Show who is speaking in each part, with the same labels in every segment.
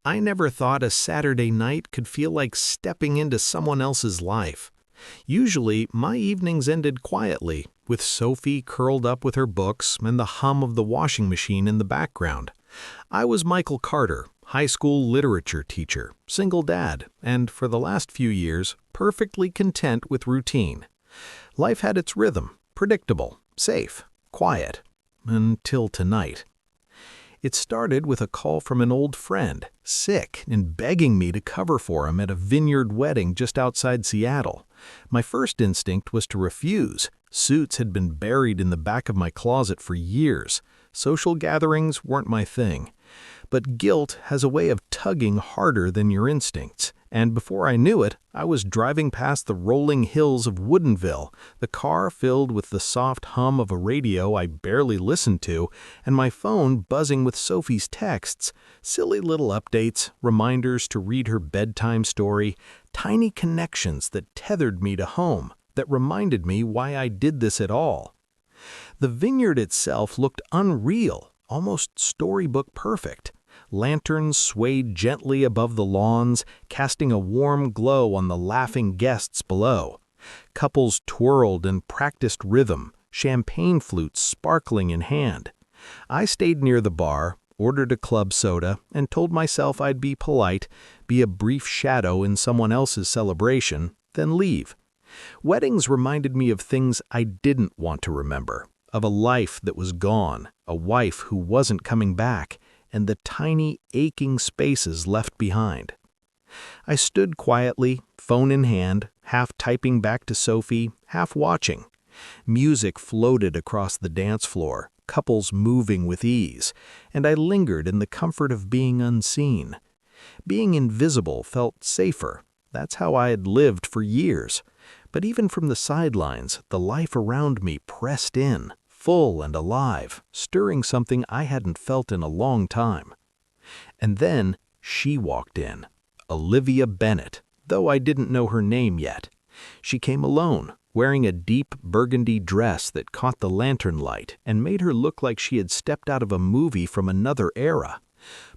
Speaker 1: I never thought a Saturday night could feel like stepping into someone else's life. Usually, my evenings ended quietly, with Sophie curled up with her books and the hum of the washing machine in the background. I was Michael Carter, high school literature teacher, single dad, and for the last few years, perfectly content with routine. Life had its rhythm, predictable, safe, quiet, until tonight. It started with a call from an old friend, sick and begging me to cover for him at a vineyard wedding just outside Seattle. My first instinct was to refuse. Suits had been buried in the back of my closet for years. Social gatherings weren't my thing. But guilt has a way of tugging harder than your instincts, and before I knew it, I was driving past the rolling hills of Woodinville, the car filled with the soft hum of a radio I barely listened to, and my phone buzzing with Sophie's texts, silly little updates, reminders to read her bedtime story, tiny connections that tethered me to home, that reminded me why I did this at all. The vineyard itself looked unreal, almost storybook perfect. Lanterns swayed gently above the lawns, casting a warm glow on the laughing guests below. Couples twirled and practiced rhythm, champagne flutes sparkling in hand. I stayed near the bar, ordered a club soda, and told myself I'd be polite, be a brief shadow in someone else's celebration, then leave. Weddings reminded me of things I didn't want to remember, of a life that was gone, a wife who wasn't coming back, and the tiny, aching spaces left behind. I stood quietly, phone in hand, half typing back to Sophie, half watching. Music floated across the dance floor, couples moving with ease, and I lingered in the comfort of being unseen. Being invisible felt safer. That's how I had lived for years. But even from the sidelines, the life around me pressed in, full and alive, stirring something I hadn't felt in a long time. And then she walked in, Olivia Bennett, though I didn't know her name yet. She came alone, wearing a deep burgundy dress that caught the lantern light and made her look like she had stepped out of a movie from another era.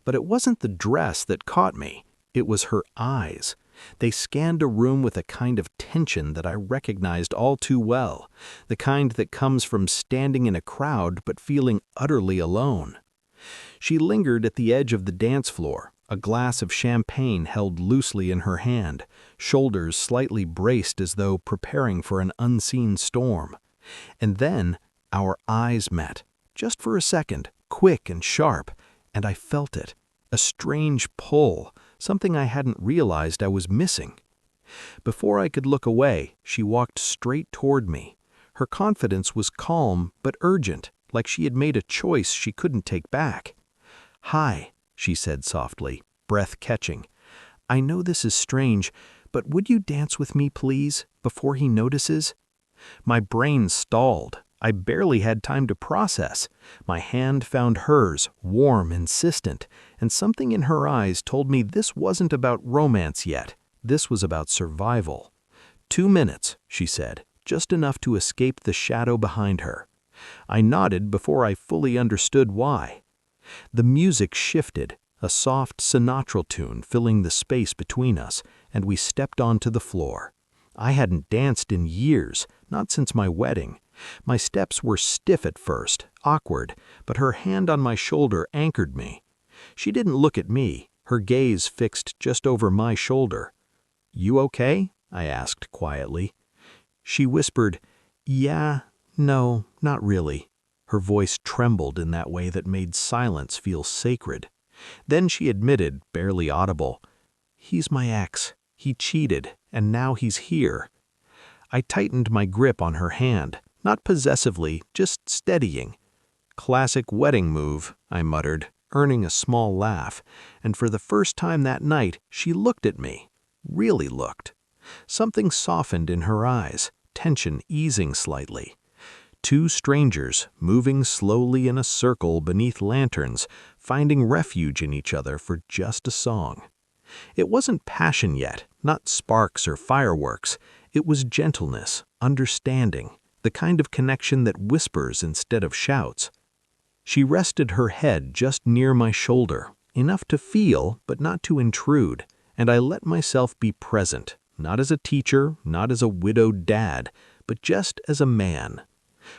Speaker 1: But it wasn't the dress that caught me, it was her eyes. They scanned a room with a kind of tension that I recognized all too well, the kind that comes from standing in a crowd but feeling utterly alone. She lingered at the edge of the dance floor, a glass of champagne held loosely in her hand, shoulders slightly braced as though preparing for an unseen storm. And then our eyes met, just for a second, quick and sharp, and I felt it, a strange pull, something I hadn't realized I was missing. Before I could look away, she walked straight toward me. Her confidence was calm but urgent, like she had made a choice she couldn't take back. "Hi," she said softly, breath catching. "I know this is strange, but would you dance with me, please, before he notices?" My brain stalled. I barely had time to process. My hand found hers, warm, insistent, and something in her eyes told me this wasn't about romance yet. This was about survival. 2 minutes, she said, just enough to escape the shadow behind her. I nodded before I fully understood why. The music shifted, a soft Sinatra tune filling the space between us, and we stepped onto the floor. I hadn't danced in years, not since my wedding. My steps were stiff at first, awkward, but her hand on my shoulder anchored me. She didn't look at me, her gaze fixed just over my shoulder. "You okay?" I asked quietly. She whispered, "Yeah, no, not really." Her voice trembled in that way that made silence feel sacred. Then she admitted, barely audible, "He's my ex. He cheated, and now he's here." I tightened my grip on her hand, not possessively, just steadying. "Classic wedding move," I muttered, earning a small laugh, and for the first time that night she looked at me, really looked. Something softened in her eyes, tension easing slightly. Two strangers, moving slowly in a circle beneath lanterns, finding refuge in each other for just a song. It wasn't passion yet, not sparks or fireworks. It was gentleness, understanding, the kind of connection that whispers instead of shouts. She rested her head just near my shoulder, enough to feel, but not to intrude, and I let myself be present, not as a teacher, not as a widowed dad, but just as a man.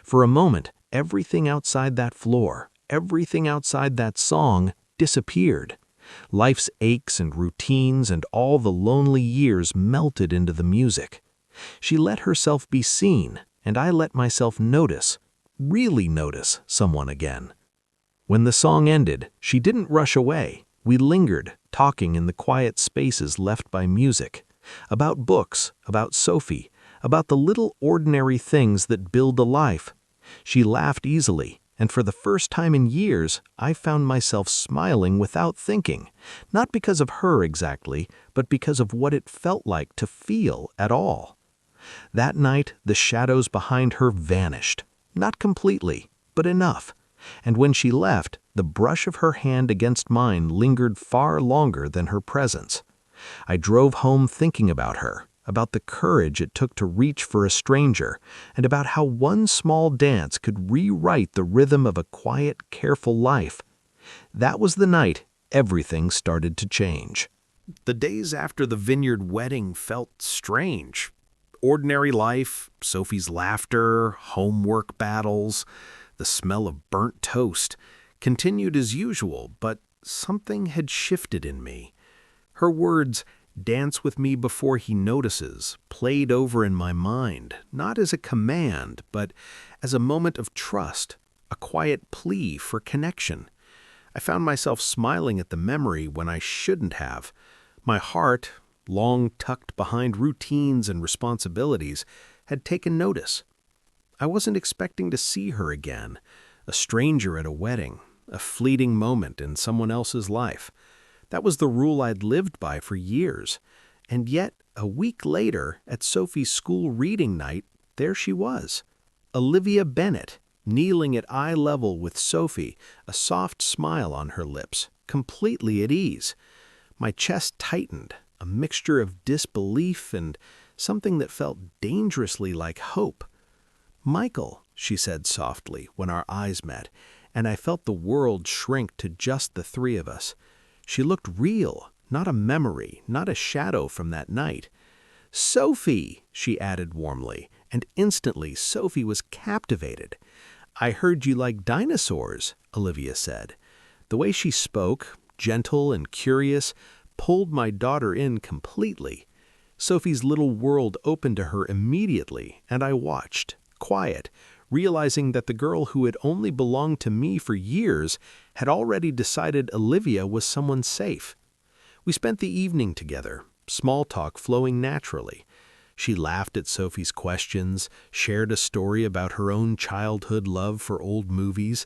Speaker 1: For a moment, everything outside that floor, everything outside that song, disappeared. Life's aches and routines and all the lonely years melted into the music. She let herself be seen, and I let myself notice, really notice someone again. When the song ended, she didn't rush away. We lingered, talking in the quiet spaces left by music. About books, about Sophie, about the little ordinary things that build a life. She laughed easily, and for the first time in years, I found myself smiling without thinking, not because of her exactly, but because of what it felt like to feel at all. That night, the shadows behind her vanished, not completely, but enough. And when she left, the brush of her hand against mine lingered far longer than her presence. I drove home thinking about her, about the courage it took to reach for a stranger, and about how one small dance could rewrite the rhythm of a quiet, careful life. That was the night everything started to change. The days after the vineyard wedding felt strange. Ordinary life, Sophie's laughter, homework battles, the smell of burnt toast, continued as usual, but something had shifted in me. Her words, "Dance with me before he notices," played over in my mind, not as a command, but as a moment of trust, a quiet plea for connection. I found myself smiling at the memory when I shouldn't have. My heart, long tucked behind routines and responsibilities, had taken notice. I wasn't expecting to see her again, a stranger at a wedding, a fleeting moment in someone else's life. That was the rule I'd lived by for years. And yet, a week later, at Sophie's school reading night, there she was. Olivia Bennett, kneeling at eye level with Sophie, a soft smile on her lips, completely at ease. My chest tightened, a mixture of disbelief and something that felt dangerously like hope. "Michael," she said softly when our eyes met, and I felt the world shrink to just the three of us. She looked real, not a memory, not a shadow from that night. "Sophie," she added warmly, and instantly Sophie was captivated. "I heard you like dinosaurs," Olivia said. The way she spoke, gentle and curious, pulled my daughter in completely. Sophie's little world opened to her immediately, and I watched, quiet, realizing that the girl who had only belonged to me for years had already decided Olivia was someone safe. We spent the evening together, small talk flowing naturally. She laughed at Sophie's questions, shared a story about her own childhood love for old movies,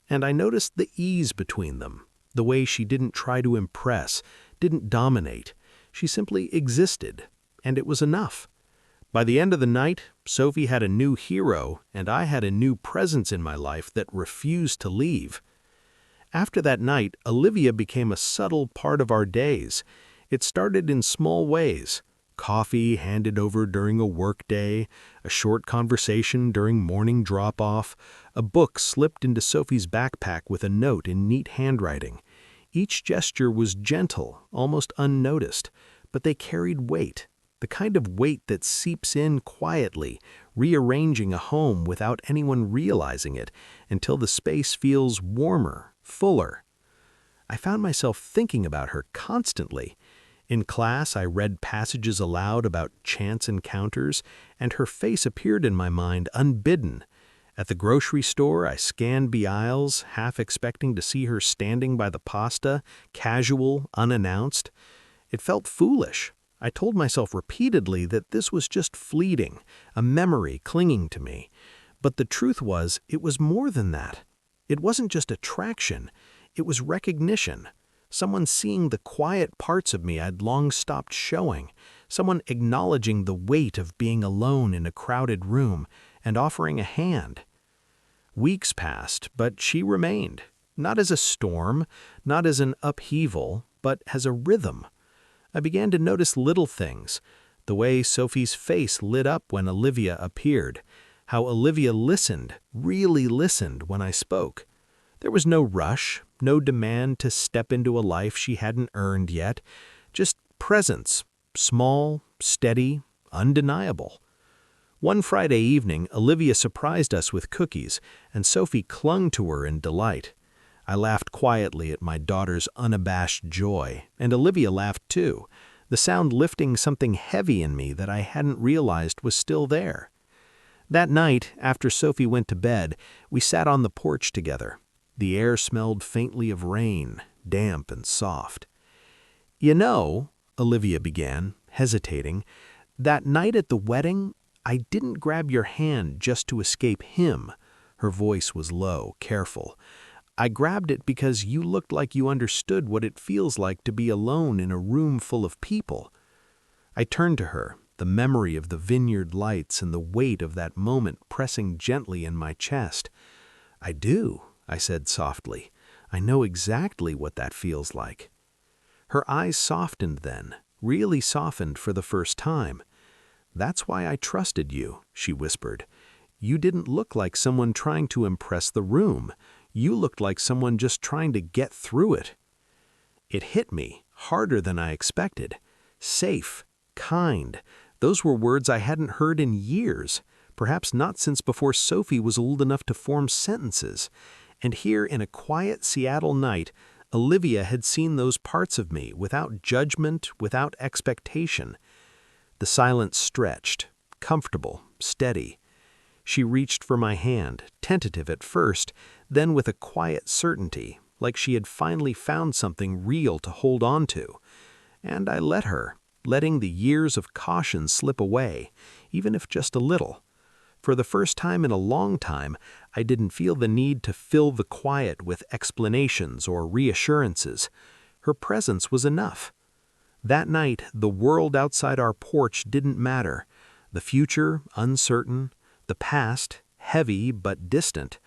Speaker 1: and I noticed the ease between them, the way she didn't try to impress, didn't dominate. She simply existed, and it was enough. By the end of the night, Sophie had a new hero, and I had a new presence in my life that refused to leave. After that night, Olivia became a subtle part of our days. It started in small ways. Coffee handed over during a work day, a short conversation during morning drop-off, a book slipped into Sophie's backpack with a note in neat handwriting. Each gesture was gentle, almost unnoticed, but they carried weight. The kind of weight that seeps in quietly, rearranging a home without anyone realizing it until the space feels warmer, fuller. I found myself thinking about her constantly. In class, I read passages aloud about chance encounters, and her face appeared in my mind unbidden. At the grocery store, I scanned the aisles, half expecting to see her standing by the pasta, casual, unannounced. It felt foolish. I told myself repeatedly that this was just fleeting, a memory clinging to me. But the truth was, it was more than that. It wasn't just attraction, it was recognition. Someone seeing the quiet parts of me I'd long stopped showing. Someone acknowledging the weight of being alone in a crowded room and offering a hand. Weeks passed, but she remained. Not as a storm, not as an upheaval, but as a rhythm. I began to notice little things, the way Sophie's face lit up when Olivia appeared, how Olivia listened, really listened when I spoke. There was no rush, no demand to step into a life she hadn't earned yet, just presence, small, steady, undeniable. One Friday evening, Olivia surprised us with cookies, and Sophie clung to her in delight. I laughed quietly at my daughter's unabashed joy, and Olivia laughed too, the sound lifting something heavy in me that I hadn't realized was still there. That night, after Sophie went to bed, we sat on the porch together. The air smelled faintly of rain, damp and soft. "You know," Olivia began, hesitating, "that night at the wedding, I didn't grab your hand just to escape him." Her voice was low, careful. "I grabbed it because you looked like you understood what it feels like to be alone in a room full of people." I turned to her, the memory of the vineyard lights and the weight of that moment pressing gently in my chest. "I do," I said softly. "I know exactly what that feels like." Her eyes softened then, really softened for the first time. "That's why I trusted you," she whispered. "You didn't look like someone trying to impress the room. You looked like someone just trying to get through it." It hit me, harder than I expected. Safe, kind, those were words I hadn't heard in years, perhaps not since before Sophie was old enough to form sentences. And here in a quiet Seattle night, Olivia had seen those parts of me without judgment, without expectation. The silence stretched, comfortable, steady. She reached for my hand, tentative at first, then with a quiet certainty, like she had finally found something real to hold on to. And I let her, letting the years of caution slip away, even if just a little. For the first time in a long time, I didn't feel the need to fill the quiet with explanations or reassurances. Her presence was enough. That night, the world outside our porch didn't matter. The future, uncertain. The past, heavy but distant.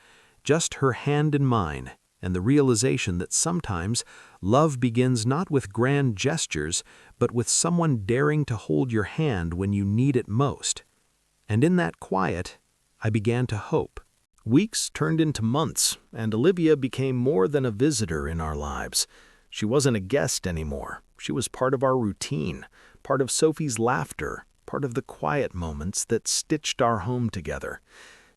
Speaker 1: Just her hand in mine, and the realization that sometimes love begins not with grand gestures, but with someone daring to hold your hand when you need it most. And in that quiet, I began to hope. Weeks turned into months, and Olivia became more than a visitor in our lives. She wasn't a guest anymore. She was part of our routine, part of Sophie's laughter, part of the quiet moments that stitched our home together.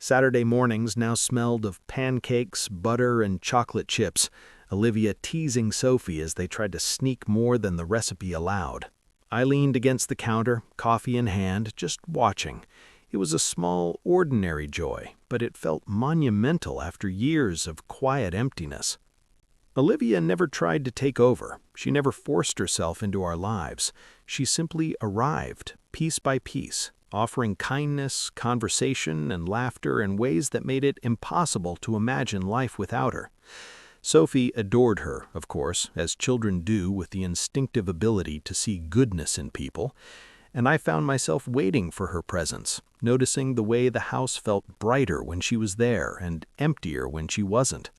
Speaker 1: Saturday mornings now smelled of pancakes, butter, and chocolate chips, Olivia teasing Sophie as they tried to sneak more than the recipe allowed. I leaned against the counter, coffee in hand, just watching. It was a small, ordinary joy, but it felt monumental after years of quiet emptiness. Olivia never tried to take over. She never forced herself into our lives. She simply arrived, piece by piece, offering kindness, conversation, and laughter in ways that made it impossible to imagine life without her. Sophie adored her, of course, as children do with the instinctive ability to see goodness in people, and I found myself waiting for her presence, noticing the way the house felt brighter when she was there and emptier when she wasn't.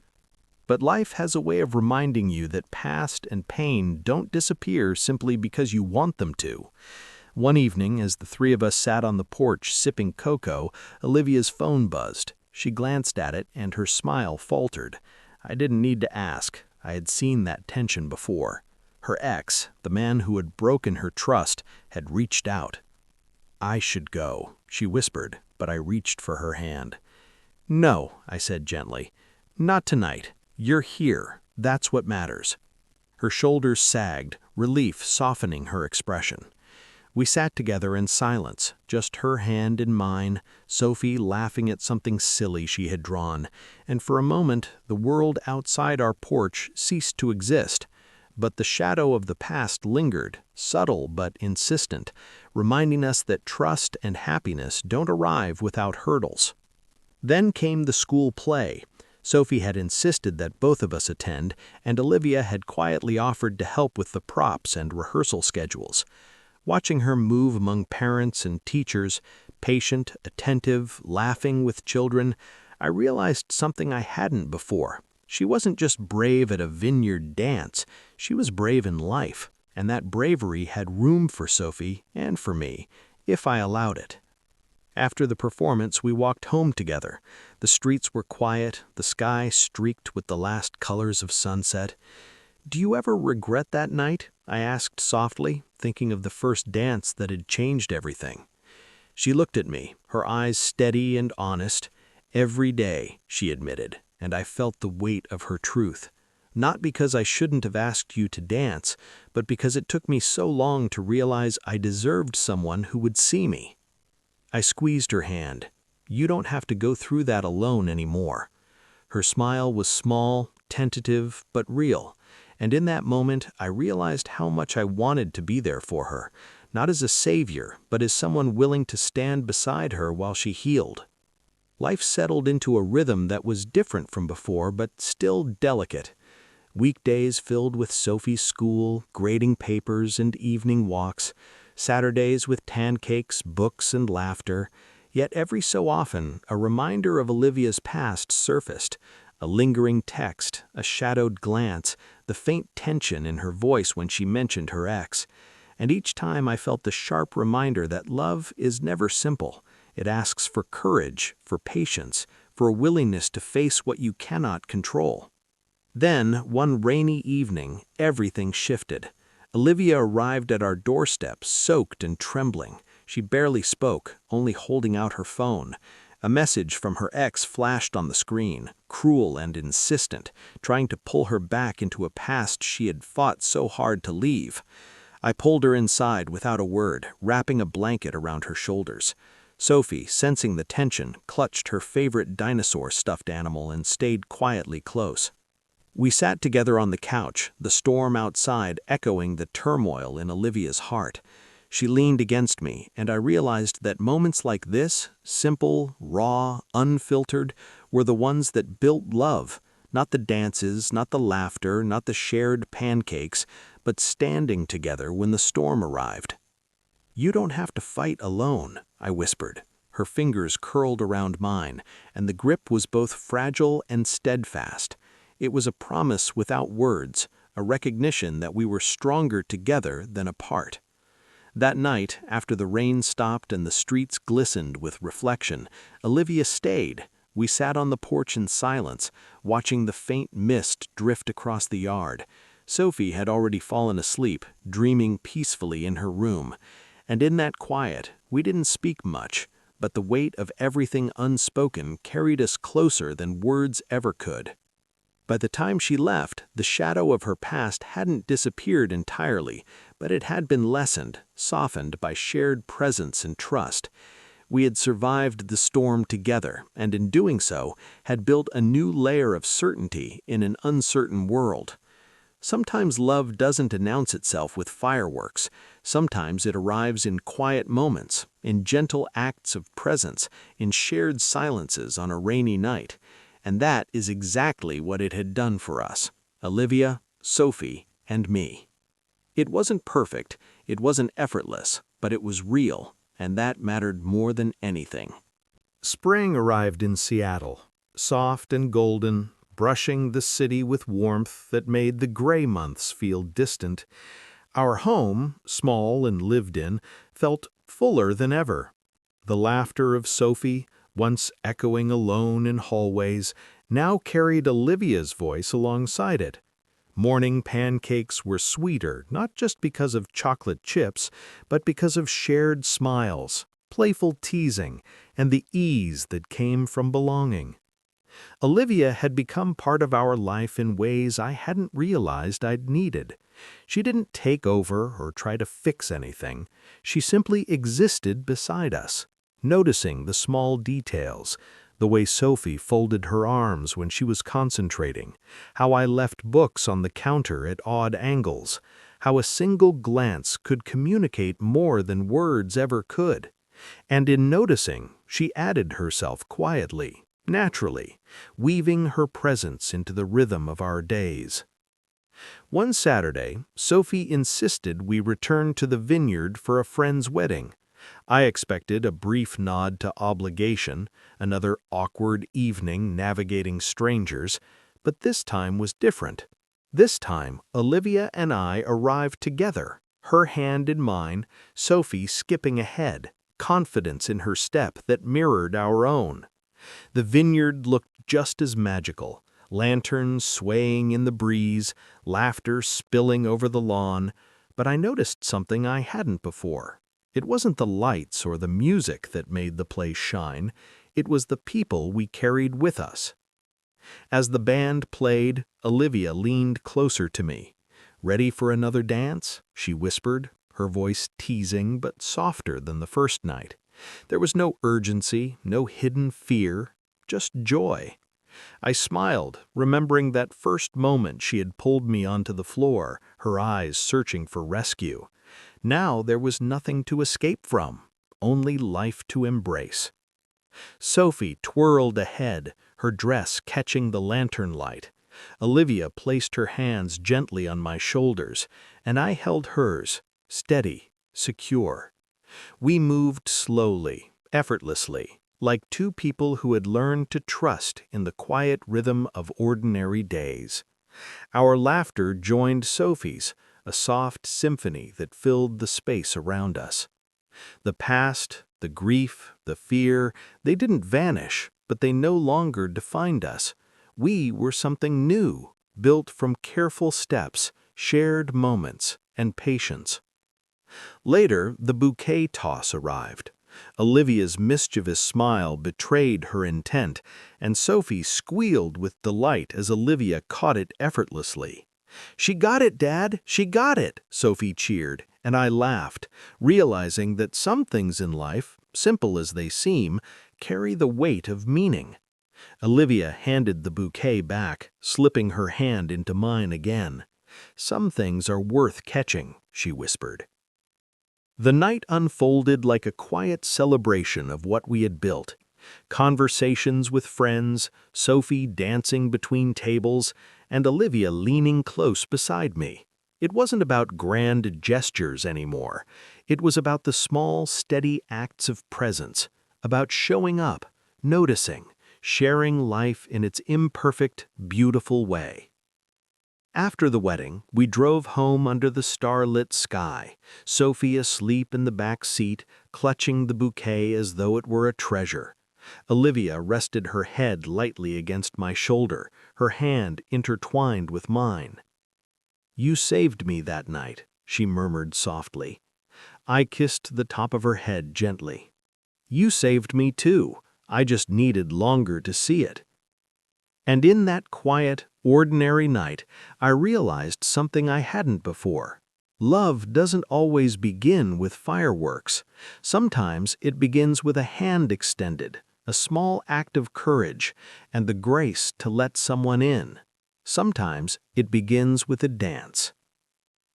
Speaker 1: But life has a way of reminding you that past and pain don't disappear simply because you want them to. One evening, as the three of us sat on the porch sipping cocoa, Olivia's phone buzzed. She glanced at it, and her smile faltered. I didn't need to ask. I had seen that tension before. Her ex, the man who had broken her trust, had reached out. "I should go," she whispered, but I reached for her hand. "No," I said gently. "Not tonight. You're here. That's what matters." Her shoulders sagged, relief softening her expression. We sat together in silence, just her hand in mine, Sophie laughing at something silly she had drawn, and for a moment the world outside our porch ceased to exist. But the shadow of the past lingered, subtle but insistent, reminding us that trust and happiness don't arrive without hurdles. Then came the school play. Sophie had insisted that both of us attend, and Olivia had quietly offered to help with the props and rehearsal schedules. Watching her move among parents and teachers, patient, attentive, laughing with children, I realized something I hadn't before. She wasn't just brave at a vineyard dance, she was brave in life, and that bravery had room for Sophie and for me, if I allowed it. After the performance, we walked home together. The streets were quiet, the sky streaked with the last colors of sunset. "Do you ever regret that night?" I asked softly, thinking of the first dance that had changed everything. She looked at me, her eyes steady and honest. "Every day," she admitted, and I felt the weight of her truth. Not because I shouldn't have asked you to dance, but because it took me so long to realize I deserved someone who would see me. I squeezed her hand. "You don't have to go through that alone anymore." Her smile was small, tentative, but real, and in that moment I realized how much I wanted to be there for her, not as a savior, but as someone willing to stand beside her while she healed. Life settled into a rhythm that was different from before, but still delicate. Weekdays filled with Sophie's school, grading papers, and evening walks. Saturdays with pancakes, books, and laughter. Yet every so often, a reminder of Olivia's past surfaced. A lingering text, a shadowed glance, the faint tension in her voice when she mentioned her ex. And each time I felt the sharp reminder that love is never simple. It asks for courage, for patience, for a willingness to face what you cannot control. Then, one rainy evening, everything shifted. Olivia arrived at our doorstep, soaked and trembling. She barely spoke, only holding out her phone. A message from her ex flashed on the screen, cruel and insistent, trying to pull her back into a past she had fought so hard to leave. I pulled her inside without a word, wrapping a blanket around her shoulders. Sophie, sensing the tension, clutched her favorite dinosaur stuffed animal and stayed quietly close. We sat together on the couch, the storm outside echoing the turmoil in Olivia's heart. She leaned against me, and I realized that moments like this, simple, raw, unfiltered, were the ones that built love. Not the dances, not the laughter, not the shared pancakes, but standing together when the storm arrived. "You don't have to fight alone," I whispered. Her fingers curled around mine, and the grip was both fragile and steadfast. It was a promise without words, a recognition that we were stronger together than apart. That night, after the rain stopped and the streets glistened with reflection, Olivia stayed. We sat on the porch in silence, watching the faint mist drift across the yard. Sophie had already fallen asleep, dreaming peacefully in her room. And in that quiet, we didn't speak much, but the weight of everything unspoken carried us closer than words ever could. By the time she left, the shadow of her past hadn't disappeared entirely, but it had been lessened, softened by shared presence and trust. We had survived the storm together, and in doing so, had built a new layer of certainty in an uncertain world. Sometimes love doesn't announce itself with fireworks. Sometimes it arrives in quiet moments, in gentle acts of presence, in shared silences on a rainy night. And that is exactly what it had done for us, Olivia, Sophie, and me. It wasn't perfect, it wasn't effortless, but it was real, and that mattered more than anything. Spring arrived in Seattle, soft and golden, brushing the city with warmth that made the gray months feel distant. Our home, small and lived in, felt fuller than ever. The laughter of Sophie, once echoing alone in hallways, now carried Olivia's voice alongside it. Morning pancakes were sweeter, not just because of chocolate chips, but because of shared smiles, playful teasing, and the ease that came from belonging. Olivia had become part of our life in ways I hadn't realized I'd needed. She didn't take over or try to fix anything. She simply existed beside us, noticing the small details, the way Sophie folded her arms when she was concentrating, how I left books on the counter at odd angles, how a single glance could communicate more than words ever could. And in noticing, she added herself quietly, naturally, weaving her presence into the rhythm of our days. One Saturday, Sophie insisted we return to the vineyard for a friend's wedding. I expected a brief nod to obligation, another awkward evening navigating strangers, but this time was different. This time, Olivia and I arrived together, her hand in mine, Sophie skipping ahead, confidence in her step that mirrored our own. The vineyard looked just as magical, lanterns swaying in the breeze, laughter spilling over the lawn, but I noticed something I hadn't before. It wasn't the lights or the music that made the place shine, it was the people we carried with us. As the band played, Olivia leaned closer to me. "Ready for another dance?" she whispered, her voice teasing but softer than the first night. There was no urgency, no hidden fear, just joy. I smiled, remembering that first moment she had pulled me onto the floor, her eyes searching for rescue. Now there was nothing to escape from, only life to embrace. Sophie twirled ahead, her dress catching the lantern light. Olivia placed her hands gently on my shoulders, and I held hers, steady, secure. We moved slowly, effortlessly, like two people who had learned to trust in the quiet rhythm of ordinary days. Our laughter joined Sophie's, a soft symphony that filled the space around us. The past, the grief, the fear, they didn't vanish, but they no longer defined us. We were something new, built from careful steps, shared moments, and patience. Later, the bouquet toss arrived. Olivia's mischievous smile betrayed her intent, and Sophie squealed with delight as Olivia caught it effortlessly. "She got it, Dad! She got it!" Sophie cheered, and I laughed, realizing that some things in life, simple as they seem, carry the weight of meaning. Olivia handed the bouquet back, slipping her hand into mine again. "Some things are worth catching," she whispered. The night unfolded like a quiet celebration of what we had built. Conversations with friends, Sophie dancing between tables, and Olivia leaning close beside me. It wasn't about grand gestures anymore. It was about the small, steady acts of presence, about showing up, noticing, sharing life in its imperfect, beautiful way. After the wedding, we drove home under the starlit sky, Sophie asleep in the back seat, clutching the bouquet as though it were a treasure. Olivia rested her head lightly against my shoulder, her hand intertwined with mine. "You saved me that night," she murmured softly. I kissed the top of her head gently. "You saved me too. I just needed longer to see it." And in that quiet, ordinary night, I realized something I hadn't before. Love doesn't always begin with fireworks. Sometimes it begins with a hand extended, a small act of courage, and the grace to let someone in. Sometimes it begins with a dance.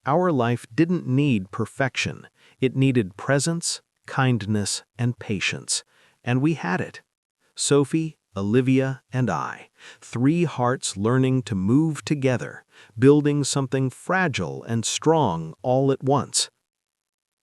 Speaker 1: Our life didn't need perfection. It needed presence, kindness, and patience. And we had it. Sophie, Olivia, and I, three hearts learning to move together, building something fragile and strong all at once.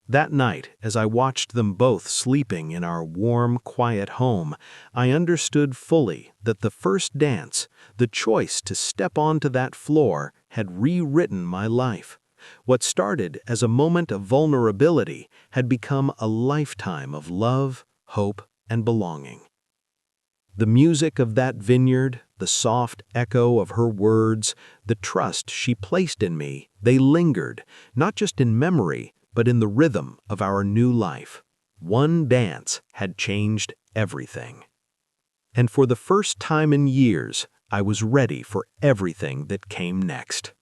Speaker 1: That night, as I watched them both sleeping in our warm, quiet home, I understood fully that the first dance, the choice to step onto that floor, had rewritten my life. What started as a moment of vulnerability had become a lifetime of love, hope, and belonging. The music of that vineyard, the soft echo of her words, the trust she placed in me, they lingered, not just in memory, but in the rhythm of our new life. One dance had changed everything. And for the first time in years, I was ready for everything that came next.